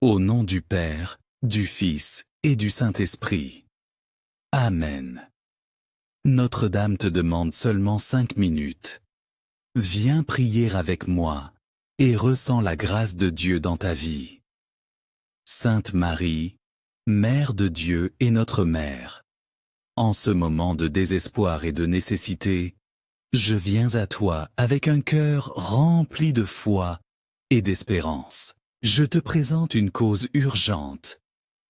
Au nom du Père, du Fils et du Saint-Esprit. Amen. Notre-Dame te demande seulement 5 minutes. Viens prier avec moi et ressens la grâce de Dieu dans ta vie. Sainte Marie, Mère de Dieu et notre Mère. En ce moment de désespoir et de nécessité, je viens à toi avec un cœur rempli de foi et d'espérance. Je te présente une cause urgente,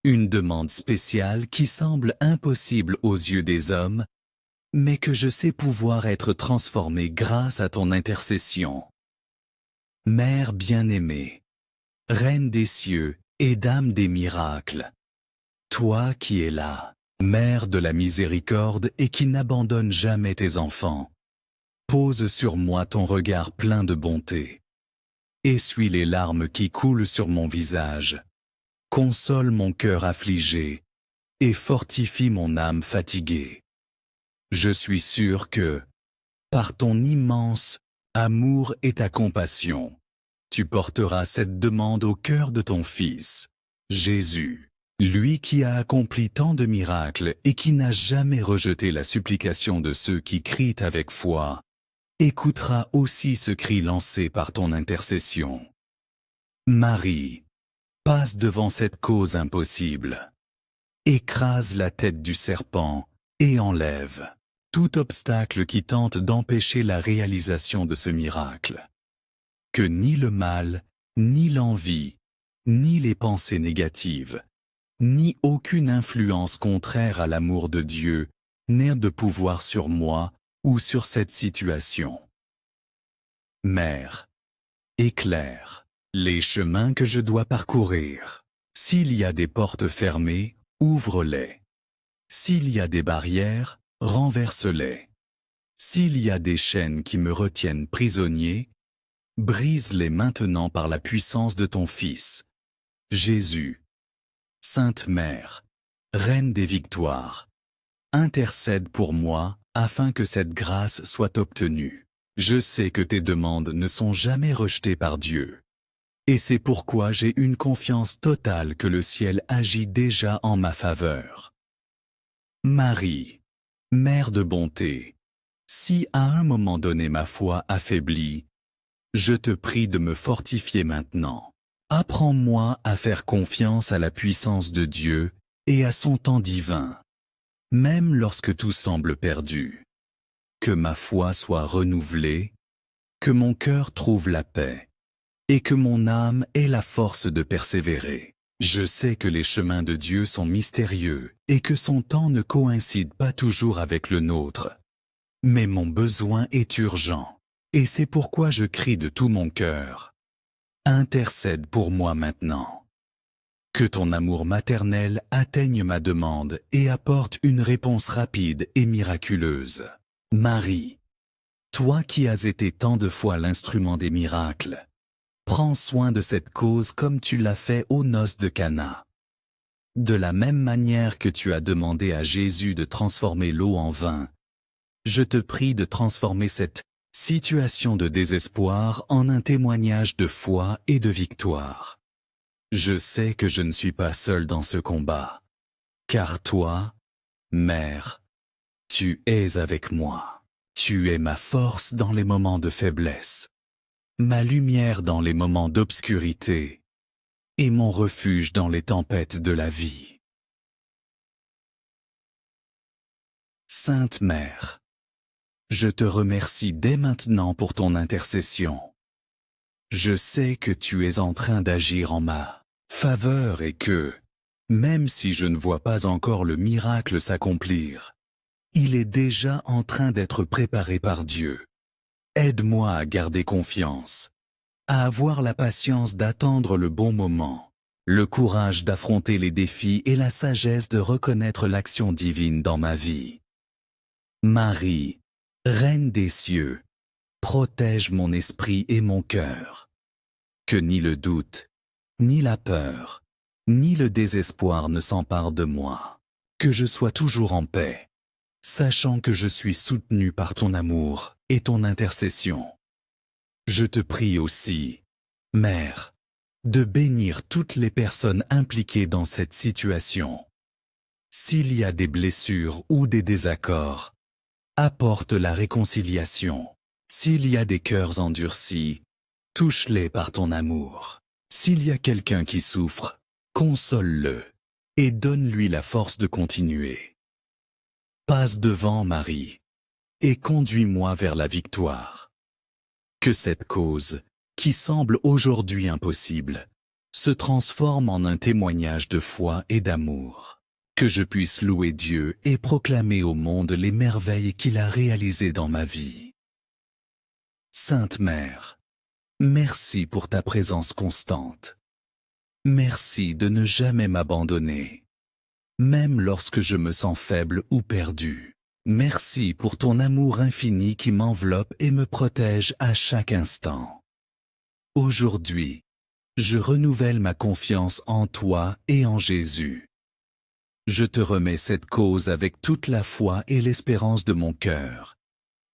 une demande spéciale qui semble impossible aux yeux des hommes, mais que je sais pouvoir être transformée grâce à ton intercession. Mère bien-aimée, Reine des cieux et Dame des miracles, toi qui es là, Mère de la miséricorde et qui n'abandonne jamais tes enfants, pose sur moi ton regard plein de bonté. Essuie les larmes qui coulent sur mon visage, console mon cœur affligé et fortifie mon âme fatiguée. Je suis sûr que, par ton immense amour et ta compassion, tu porteras cette demande au cœur de ton Fils, Jésus, lui qui a accompli tant de miracles et qui n'a jamais rejeté la supplication de ceux qui crient avec foi. Écoutera aussi ce cri lancé par ton intercession. Marie, passe devant cette cause impossible. Écrase la tête du serpent et enlève tout obstacle qui tente d'empêcher la réalisation de ce miracle. Que ni le mal, ni l'envie, ni les pensées négatives, ni aucune influence contraire à l'amour de Dieu n'aient de pouvoir sur moi ou sur cette situation. Mère, éclaire les chemins que je dois parcourir. S'il y a des portes fermées, ouvre-les. S'il y a des barrières, renverse-les. S'il y a des chaînes qui me retiennent prisonnier, brise-les maintenant par la puissance de ton Fils, Jésus. Sainte Mère, Reine des victoires, intercède pour moi afin que cette grâce soit obtenue. Je sais que tes demandes ne sont jamais rejetées par Dieu. Et c'est pourquoi j'ai une confiance totale que le ciel agit déjà en ma faveur. Marie, Mère de bonté, si à un moment donné ma foi affaiblit, je te prie de me fortifier maintenant. Apprends-moi à faire confiance à la puissance de Dieu et à son temps divin, même lorsque tout semble perdu. Que ma foi soit renouvelée, que mon cœur trouve la paix, et que mon âme ait la force de persévérer. Je sais que les chemins de Dieu sont mystérieux et que son temps ne coïncide pas toujours avec le nôtre. Mais mon besoin est urgent, et c'est pourquoi je crie de tout mon cœur. Intercède pour moi maintenant. Que ton amour maternel atteigne ma demande et apporte une réponse rapide et miraculeuse. Marie, toi qui as été tant de fois l'instrument des miracles, prends soin de cette cause comme tu l'as fait aux noces de Cana. De la même manière que tu as demandé à Jésus de transformer l'eau en vin, je te prie de transformer cette situation de désespoir en un témoignage de foi et de victoire. Je sais que je ne suis pas seul dans ce combat, car toi, Mère, tu es avec moi. Tu es ma force dans les moments de faiblesse, ma lumière dans les moments d'obscurité, et mon refuge dans les tempêtes de la vie. Sainte Mère, je te remercie dès maintenant pour ton intercession. Je sais que tu es en train d'agir en ma faveur et que, même si je ne vois pas encore le miracle s'accomplir, il est déjà en train d'être préparé par Dieu. Aide-moi à garder confiance, à avoir la patience d'attendre le bon moment, le courage d'affronter les défis et la sagesse de reconnaître l'action divine dans ma vie. Marie, Reine des cieux, protège mon esprit et mon cœur. Que ni le doute, ni la peur, ni le désespoir ne s'emparent de moi. Que je sois toujours en paix, sachant que je suis soutenu par ton amour et ton intercession. Je te prie aussi, Mère, de bénir toutes les personnes impliquées dans cette situation. S'il y a des blessures ou des désaccords, apporte la réconciliation. S'il y a des cœurs endurcis, touche-les par ton amour. S'il y a quelqu'un qui souffre, console-le et donne-lui la force de continuer. Passe devant, Marie, et conduis-moi vers la victoire. Que cette cause, qui semble aujourd'hui impossible, se transforme en un témoignage de foi et d'amour. Que je puisse louer Dieu et proclamer au monde les merveilles qu'il a réalisées dans ma vie. Sainte Mère, merci pour ta présence constante. Merci de ne jamais m'abandonner, même lorsque je me sens faible ou perdu. Merci pour ton amour infini qui m'enveloppe et me protège à chaque instant. Aujourd'hui, je renouvelle ma confiance en toi et en Jésus. Je te remets cette cause avec toute la foi et l'espérance de mon cœur,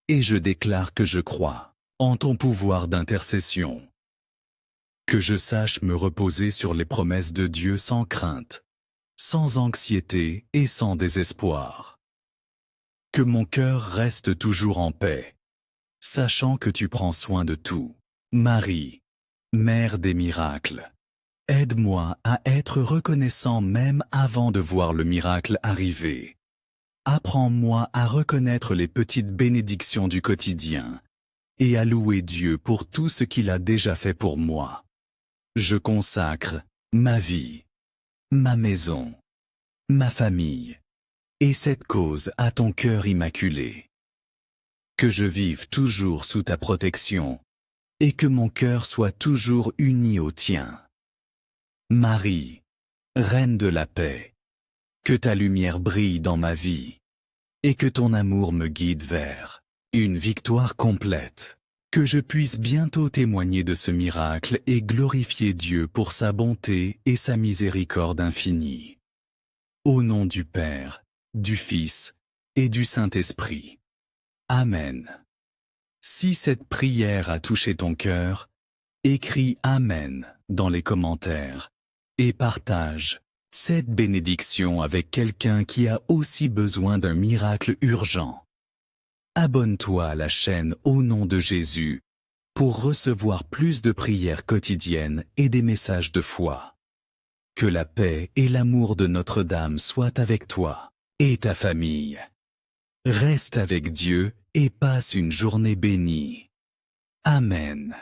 et je déclare que je crois en ton pouvoir d'intercession. Que je sache me reposer sur les promesses de Dieu sans crainte, sans anxiété et sans désespoir. Que mon cœur reste toujours en paix, sachant que tu prends soin de tout. Marie, Mère des miracles, aide-moi à être reconnaissant même avant de voir le miracle arriver. Apprends-moi à reconnaître les petites bénédictions du quotidien et à louer Dieu pour tout ce qu'il a déjà fait pour moi. Je consacre ma vie, ma maison, ma famille et cette cause à ton cœur immaculé. Que je vive toujours sous ta protection et que mon cœur soit toujours uni au tien. Marie, Reine de la paix, que ta lumière brille dans ma vie et que ton amour me guide vers une victoire complète. Que je puisse bientôt témoigner de ce miracle et glorifier Dieu pour sa bonté et sa miséricorde infinie. Au nom du Père, du Fils et du Saint-Esprit. Amen. Si cette prière a touché ton cœur, écris Amen dans les commentaires et partage cette bénédiction avec quelqu'un qui a aussi besoin d'un miracle urgent. Abonne-toi à la chaîne au nom de Jésus pour recevoir plus de prières quotidiennes et des messages de foi. Que la paix et l'amour de Notre-Dame soient avec toi et ta famille. Reste avec Dieu et passe une journée bénie. Amen.